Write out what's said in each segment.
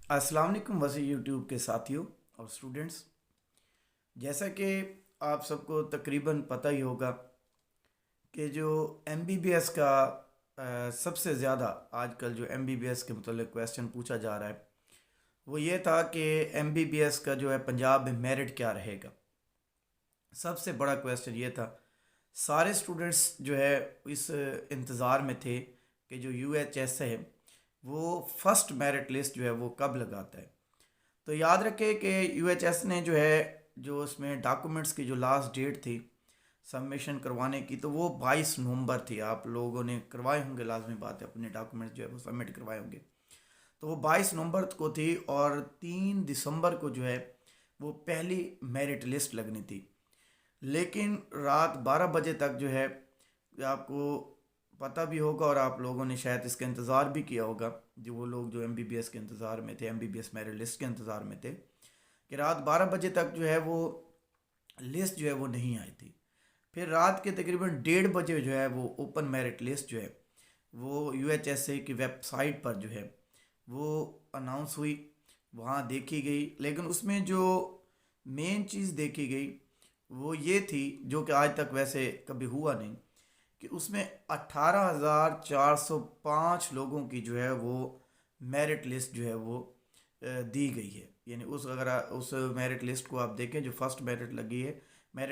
السلام علیکم وسیع یوٹیوب کے ساتھیوں اور اسٹوڈنٹس. جیسا کہ آپ سب کو تقریباً پتہ ہی ہوگا کہ جو ایم بی بی ایس کا سب سے زیادہ آج کل جو ایم بی بی ایس کے متعلق کویسچن پوچھا جا رہا ہے وہ یہ تھا کہ ایم بی بی ایس کا جو ہے پنجاب میں میرٹ کیا رہے گا. سب سے بڑا کویسچن یہ تھا. سارے اسٹوڈنٹس جو ہے اس انتظار میں تھے کہ جو یو ایچ ایس ہے وہ فرسٹ میرٹ لسٹ جو ہے وہ کب لگاتا ہے. تو یاد رکھے کہ یو ایچ ایس نے جو ہے جو اس میں ڈاکومنٹس کی جو لاسٹ ڈیٹ تھی سبمیشن کروانے کی تو وہ 22 نومبر تھی. آپ لوگوں نے کروائے ہوں گے، لازمی بات ہے، اپنے ڈاکومنٹس جو ہے وہ سبمٹ کروائے ہوں گے. تو وہ 22 نومبر کو تھی اور 3 دسمبر کو جو ہے وہ پہلی میرٹ لسٹ لگنی تھی. لیکن رات 12 بجے تک جو ہے آپ کو پتہ بھی ہوگا اور آپ لوگوں نے شاید اس کا انتظار بھی کیا ہوگا، جو وہ لوگ جو ایم بی بی ایس کے انتظار میں تھے، M B B S merit list کے انتظار میں تھے، کہ رات 12 بجے تک جو ہے وہ لسٹ جو ہے وہ نہیں آئی تھی. پھر رات کے تقریباً 1:30 بجے جو ہے وہ اوپن میرٹ لسٹ جو ہے وہ یو ایچ ایس اے کی ویب سائٹ پر جو ہے وہ اناؤنس ہوئی، وہاں دیکھی گئی. لیکن اس میں جو مین چیز دیکھی گئی وہ یہ تھی، جو کہ آج تک ویسے کبھی ہوا نہیں، کہ اس میں 18,405 لوگوں کی جو ہے وہ میرٹ لسٹ جو ہے وہ دی گئی ہے. یعنی اگر اس میرٹ لسٹ کو آپ دیکھیں جو فرسٹ میرٹ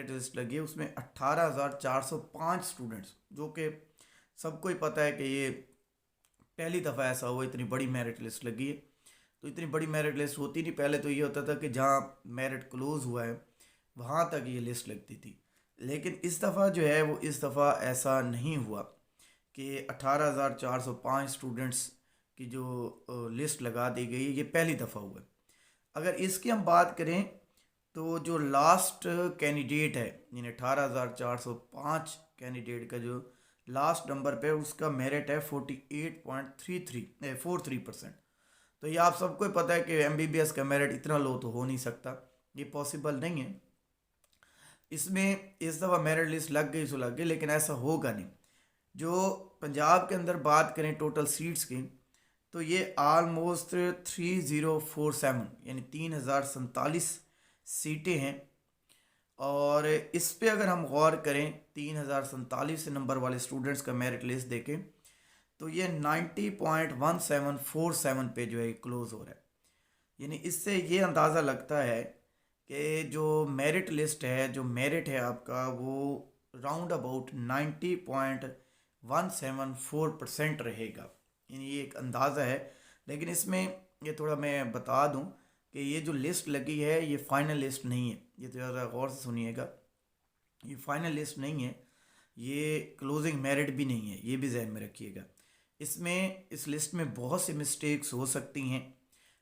لسٹ لگی ہے اس میں 18,405 اسٹوڈنٹس، جو کہ سب کو ہی پتہ ہے کہ یہ پہلی دفعہ ایسا ہوا اتنی بڑی میرٹ لسٹ لگی ہے. تو اتنی بڑی میرٹ لسٹ ہوتی نہیں، پہلے تو یہ ہوتا تھا کہ جہاں میرٹ کلوز ہوا ہے وہاں تک یہ لسٹ لگتی تھی. لیکن اس دفعہ جو ہے وہ اس دفعہ ایسا نہیں ہوا کہ 18,405 اسٹوڈنٹس کی جو لسٹ لگا دی گئی، یہ پہلی دفعہ ہوا ہے. اگر اس کی ہم بات کریں تو جو لاسٹ کینڈیڈیٹ ہے، یعنی 18,405 کینڈیڈیٹ کا جو لاسٹ نمبر پہ اس کا میرٹ ہے 48.43%. تو یہ آپ سب کو پتہ ہے کہ ایم بی بی ایس کا میرٹ اتنا لو تو ہو نہیں سکتا، یہ پاسبل نہیں ہے. اس میں اس دفعہ میرٹ لسٹ لگ گئی سو لگ گئی، لیکن ایسا ہوگا نہیں. جو پنجاب کے اندر بات کریں ٹوٹل سیٹس کی تو یہ آلموسٹ 3047 یعنی 3047 سیٹیں ہیں. اور اس پہ اگر ہم غور کریں 3047 نمبر والے اسٹوڈنٹس کا میرٹ لسٹ دیکھیں تو یہ 90.1747 پہ جو ہے کلوز ہو رہا ہے. یعنی اس سے یہ اندازہ لگتا ہے کہ جو میرٹ لسٹ ہے، جو میرٹ ہے آپ کا، وہ راؤنڈ اباؤٹ 90.174% رہے گا. یعنی یہ ایک اندازہ ہے. لیکن اس میں یہ تھوڑا میں بتا دوں کہ یہ جو لسٹ لگی ہے یہ فائنل لسٹ نہیں ہے. یہ تو ذرا غور سے سنیے گا، یہ فائنل لسٹ نہیں ہے، یہ کلوزنگ میرٹ بھی نہیں ہے، یہ بھی ذہن میں رکھیے گا. اس لسٹ میں بہت سی مسٹیکس ہو سکتی ہیں.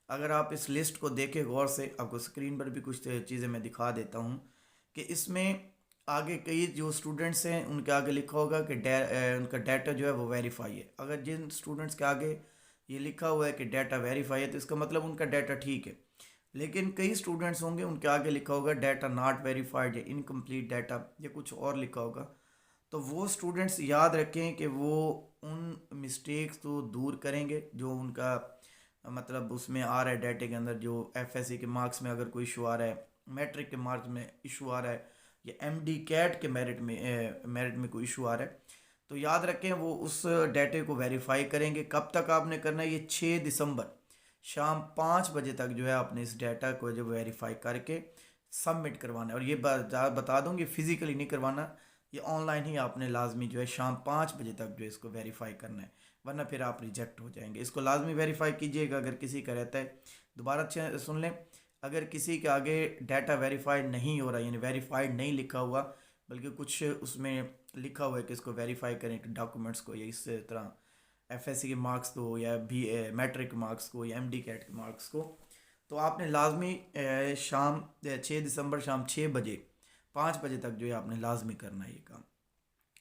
اگر آپ اس لسٹ کو دیکھیں غور سے، آپ کو اسکرین پر بھی کچھ چیزیں میں دکھا دیتا ہوں کہ اس میں آگے کئی جو اسٹوڈنٹس ہیں ان کے آگے لکھا ہوگا کہ ان کا ڈیٹا جو ہے وہ ویریفائی ہے. اگر جن اسٹوڈنٹس کے آگے یہ لکھا ہوا ہے کہ ڈیٹا ویریفائی ہے تو اس کا مطلب ان کا ڈیٹا ٹھیک ہے. لیکن کئی اسٹوڈنٹس ہوں گے ان کے آگے لکھا ہوگا ڈیٹا ناٹ ویریفائڈ یا انکمپلیٹ ڈیٹا یا کچھ اور لکھا ہوگا. تو وہ اسٹوڈنٹس یاد رکھیں کہ وہ ان مسٹیکس کو دور کریں گے جو ان کا مطلب اس میں آ رہا ہے ڈیٹے کے اندر. جو ایف ایس سی کے مارکس میں اگر کوئی ایشو آ رہا ہے، میٹرک کے مارکس میں ایشو آ رہا ہے، یا ایم ڈی کیٹ کے میرٹ میں کوئی ایشو آ رہا ہے، تو یاد رکھیں وہ اس ڈیٹے کو ویریفائی کریں گے. کب تک آپ نے کرنا ہے؟ یہ 6 دسمبر شام 5 بجے تک جو ہے آپ نے اس ڈیٹا کو جو ویریفائی کر کے سبمٹ کروانا ہے. اور یہ بتا دوں کہ فزیکلی نہیں کروانا، یہ آن لائن ہی آپ نے لازمی جو ہے شام 5 بجے تک جو ہے اس کو ویریفائی کرنا ہے، ورنہ پھر آپ ریجیکٹ ہو جائیں گے. اس کو لازمی ویریفائی کیجئے گا. اگر کسی کا رہتا ہے، دوبارہ سن لیں، اگر کسی کے آگے ڈیٹا ویریفائی نہیں ہو رہا، یعنی ویریفائڈ نہیں لکھا ہوا بلکہ کچھ اس میں لکھا ہوا ہے کہ اس کو ویریفائی کریں کہ ڈاکومنٹس کو، یا اس طرح ایف ایس سی کے مارکس کو، یا بھی میٹرک کے مارکس کو، یا ایم ڈی کیٹ کے مارکس کو، تو آپ نے لازمی شام 6 دسمبر شام 6 بجے 5 بجے تک جو ہے آپ نے لازمی کرنا ہے یہ کام.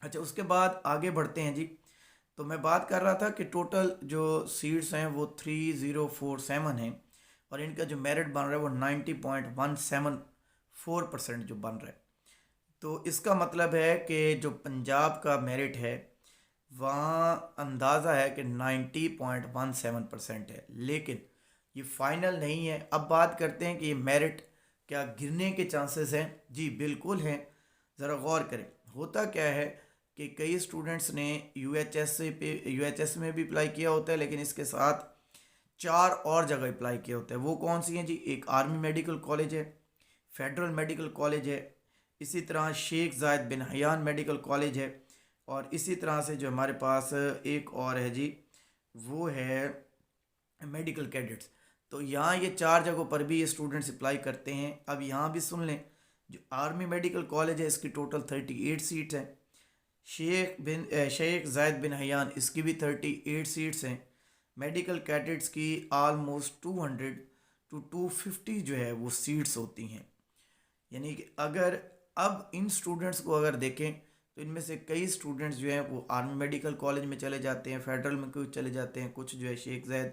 اچھا، اس کے بعد آگے بڑھتے ہیں جی. تو میں بات کر رہا تھا کہ ٹوٹل جو سیٹس ہیں وہ 3047 ہیں اور ان کا جو میرٹ بن رہا ہے وہ 90.174% جو بن رہا ہے. تو اس کا مطلب ہے کہ جو پنجاب کا میرٹ ہے وہاں اندازہ ہے کہ 90.17% ہے. لیکن یہ فائنل نہیں ہے. اب بات کرتے ہیں کہ یہ میرٹ کیا گرنے کے چانسز ہیں؟ جی بالکل ہیں. ذرا غور کریں. ہوتا کیا ہے کہ کئی اسٹوڈنٹس نے یو ایچ ایس میں بھی اپلائی کیا ہوتا ہے، لیکن اس کے ساتھ 4 اور جگہ اپلائی کیا ہوتا ہے. وہ کون سی ہیں جی؟ ایک آرمی میڈیکل کالج ہے، فیڈرل میڈیکل کالج ہے، اسی طرح شیخ زاید بن حیان میڈیکل کالج ہے، اور اسی طرح سے جو ہمارے پاس ایک اور ہے جی، وہ ہے میڈیکل کیڈٹس. تو یہاں یہ 4 جگہوں پر بھی یہ اسٹوڈنٹس اپلائی کرتے ہیں. اب یہاں بھی سن لیں، جو آرمی میڈیکل کالج ہے اس کی ٹوٹل 38 سیٹس ہیں. شیخ زاید بن حیان اس کی بھی 38 سیٹس ہیں. میڈیکل کیڈٹس کی آلموسٹ 200 ٹو 250 جو ہے وہ سیٹس ہوتی ہیں. یعنی کہ اگر اب ان اسٹوڈنٹس کو اگر دیکھیں تو ان میں سے کئی اسٹوڈنٹس جو ہیں وہ آرمی میڈیکل کالج میں چلے جاتے ہیں، فیڈرل میں کچھ چلے جاتے ہیں، کچھ جو ہے شیخ زید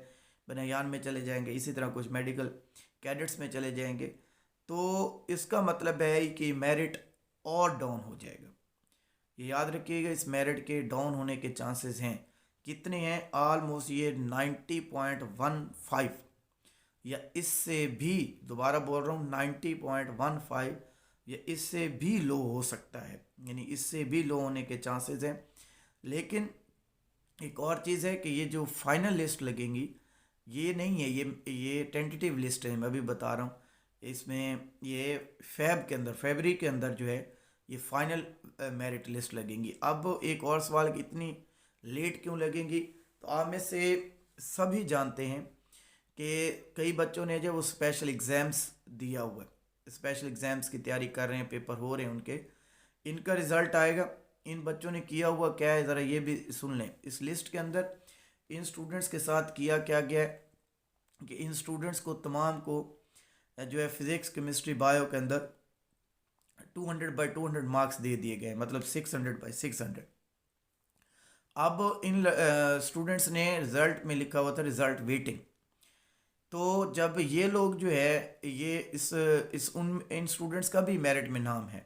بن حیان میں چلے جائیں گے، اسی طرح کچھ میڈیکل کیڈٹس میں چلے جائیں گے. تو اس کا مطلب ہے کہ میرٹ اور ڈاؤن ہو جائے گا. یہ یاد رکھیے گا، اس میرٹ کے ڈاؤن ہونے کے چانسز ہیں. کتنے ہیں؟ آلموسٹ یہ 90.15 یا اس سے بھی، دوبارہ بول رہا ہوں 90.15 یا اس سے بھی لو ہو سکتا ہے. یعنی اس سے بھی لو ہونے کے چانسز ہیں. لیکن ایک اور چیز ہے کہ یہ جو فائنل لسٹ لگیں گی یہ نہیں ہے، یہ ٹینٹیٹیو لسٹ ہے. میں ابھی بتا رہا ہوں، اس میں یہ فیبری کے اندر جو ہے یہ فائنل میرٹ لسٹ لگیں گی. اب ایک اور سوال کہ اتنی لیٹ کیوں لگیں گی؟ تو آپ میں سے سبھی جانتے ہیں کہ کئی بچوں نے جو وہ اسپیشل ایگزامس دیا ہوا ہے، اسپیشل ایگزامس کی تیاری کر رہے ہیں، پیپر ہو رہے ہیں ان کا رزلٹ آئے گا. ان بچوں نے کیا ہوا کیا ہے ذرا یہ بھی سن لیں. اس لسٹ کے اندر ان اسٹوڈنٹس کے ساتھ کیا گیا ہے کہ ان اسٹوڈنٹس کو تمام کو جو ہے فزکس، کیمسٹری، بایو کے اندر 200/200 مارکس دے دیے گئے، مطلب 600/600. اب ان اسٹوڈنٹس نے رزلٹ میں لکھا ہوا تھا رزلٹ ویٹنگ. تو جب یہ لوگ جو ہے یہ ان اسٹوڈنٹس کا بھی میرٹ میں نام ہے،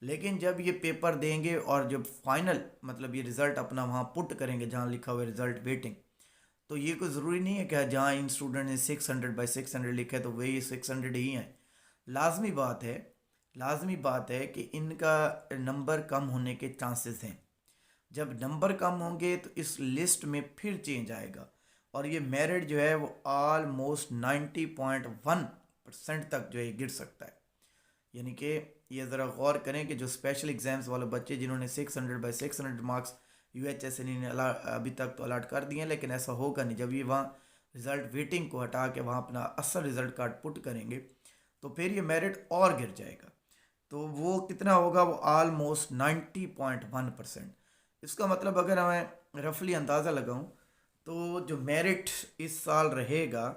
لیکن جب یہ پیپر دیں گے اور جب فائنل مطلب یہ رزلٹ اپنا وہاں پٹ کریں گے جہاں لکھا ہوا ہے رزلٹ ویٹنگ، تو یہ کوئی ضروری نہیں ہے کہ جہاں ان اسٹوڈنٹ نے 600/600 لکھا ہے تو وہی 600 ہی ہیں. لازمی بات ہے کہ ان کا نمبر کم ہونے کے چانسز ہیں. جب نمبر کم ہوں گے تو اس لسٹ میں پھر چینج آئے گا، اور یہ میرٹ جو ہے وہ آلموسٹ 90.1% تک جو ہے گر سکتا ہے. یعنی کہ یہ ذرا غور کریں کہ جو اسپیشل ایگزامس والے بچے جنہوں نے 600/600 مارکس یو ایچ ایس نے ابھی تک تو الاٹ کر دیے ہیں، لیکن ایسا ہوگا نہیں. جب یہ وہاں رزلٹ ویٹنگ کو ہٹا کے وہاں اپنا اصل رزلٹ کارڈ پٹ کریں گے تو پھر یہ میرٹ اور گر جائے گا. تو وہ کتنا ہوگا؟ وہ آلموسٹ 90.1%. اس کا مطلب اگر میں رفلی اندازہ لگاؤں تو جو میرٹ اس سال رہے گا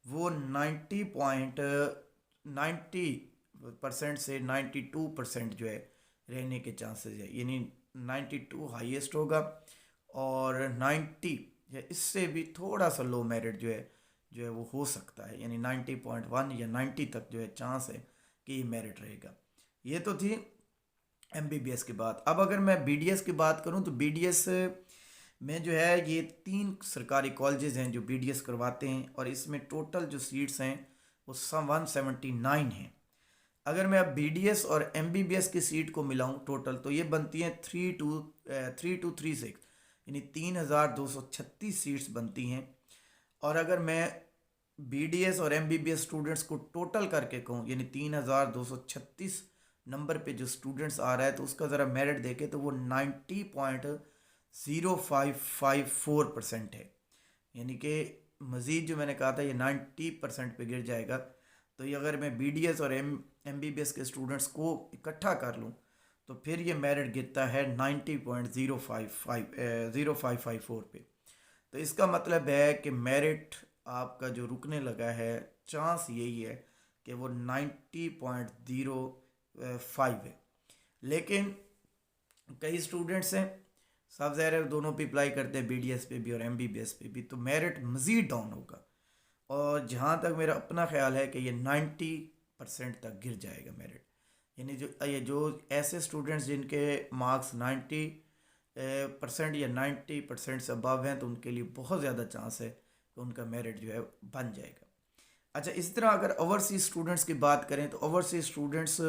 وہ 90% سے 92% جو ہے رہنے کے چانسز ہے. یعنی 92 ہائیسٹ ہوگا اور 90 یا اس سے بھی تھوڑا سا لو میرٹ جو ہے وہ ہو سکتا ہے. یعنی 90.1 یا 90 تک جو ہے چانس ہے کہ یہ میرٹ رہے گا. یہ تو تھی ایم بی بی ایس کی بات. اب اگر میں بی ڈی ایس کی بات کروں تو بی ڈی ایس میں جو ہے یہ 3 سرکاری کالجز ہیں جو بی ڈی ایس کرواتے ہیں، اور اس میں ٹوٹل جو سیٹس ہیں وہ 179 ہیں. اگر میں اب بی ڈی ایس اور ایم بی بی ایس کی سیٹ کو ملاؤں ٹوٹل تو یہ بنتی ہیں 3236، یعنی 3236 سیٹس بنتی ہیں. اور اگر میں بی ڈی ایس اور M B B S students کو ٹوٹل کر کے کہوں، یعنی 3236 نمبر پہ جو اسٹوڈنٹس آ رہا ہے تو اس کا ذرا میرٹ دیکھیں تو وہ 90.0554% ہے. یعنی کہ مزید جو میں نے کہا تھا یہ 90% پہ گر جائے گا. تو یہ اگر میں بی ڈی ایس اور ایم بی بی ایس کے اسٹوڈنٹس کو اکٹھا کر لوں تو پھر یہ میرٹ گرتا ہے 90.0554 پہ. تو اس کا مطلب ہے کہ میرٹ آپ کا جو رکنے لگا ہے چانس یہی ہے کہ وہ 90.05 ہے. لیکن کئی اسٹوڈنٹس ہیں، سب ظاہر ہے دونوں پہ اپلائی کرتے ہیں، بی ڈی ایس پہ بھی اور ایم بی بی ایس پہ بھی، تو میرٹ مزید ڈاؤن ہوگا. اور جہاں تک میرا اپنا خیال ہے کہ یہ 90% تک گر جائے گا میرٹ. یعنی جو ایسے اسٹوڈنٹس جن کے مارکس 90% یا 90% سے ابو ہیں تو ان کے لیے بہت زیادہ چانس ہے کہ ان کا میرٹ جو ہے بن جائے گا. اچھا اس طرح اگر اوورسیز اسٹوڈنٹس کی بات کریں تو اوورسیز اسٹوڈنٹس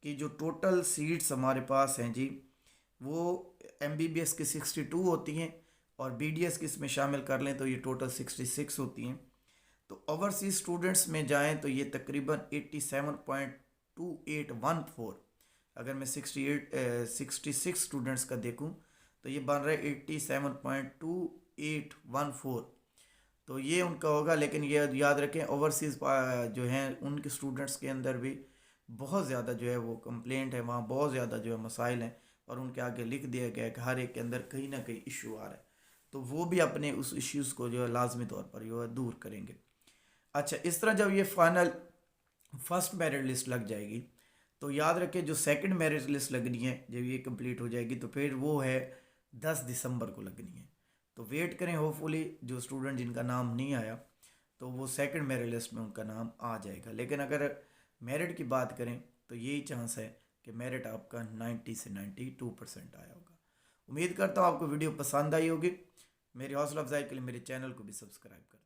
کی جو ٹوٹل سیٹس ہمارے پاس ہیں جی وہ ایم بی بی ایس کی 62 ہوتی ہیں اور بی ڈی ایس کی اس میں شامل کر لیں تو یہ ٹوٹل 66 ہوتی ہیں. تو اوورسیز اسٹوڈنٹس میں جائیں تو یہ تقریباً 87.2814. اگر میں 66 اسٹوڈنٹس کا دیکھوں تو یہ بن رہا ہے 87.2814. تو یہ ان کا ہوگا. لیکن یہ یاد رکھیں اوورسیز جو ہیں ان کے اسٹوڈنٹس کے اندر بھی بہت زیادہ جو ہے وہ کمپلینٹ ہے, وہاں بہت زیادہ جو ہے مسائل ہیں اور ان کے آگے لکھ دیا گیا ہے کہ ہر ایک کے اندر کہیں نہ کہیں ایشو آ رہا ہے, تو وہ بھی اپنے اس ایشوز کو جو ہے لازمی طور پر جو ہے دور کریں گے. اچھا اس طرح جب یہ فائنل فرسٹ میرٹ لسٹ لگ جائے گی تو یاد رکھیں جو سیکنڈ میرٹ لسٹ لگنی ہے جب یہ کمپلیٹ ہو جائے گی تو پھر وہ ہے 10 دسمبر کو لگنی ہے. تو ویٹ کریں, ہوپ فلی جو اسٹوڈنٹ جن کا نام نہیں آیا تو وہ سیکنڈ میرٹ لسٹ میں ان کا نام آ جائے گا. لیکن اگر میرٹ کی بات کریں تو یہی چانس ہے کہ میرٹ آپ کا 90 سے 92% آیا ہوگا. امید کرتا ہوں آپ کو ویڈیو پسند آئی ہوگی. میری حوصلہ افزائی کے لیے میرے چینل کو بھی سبسکرائب کریں.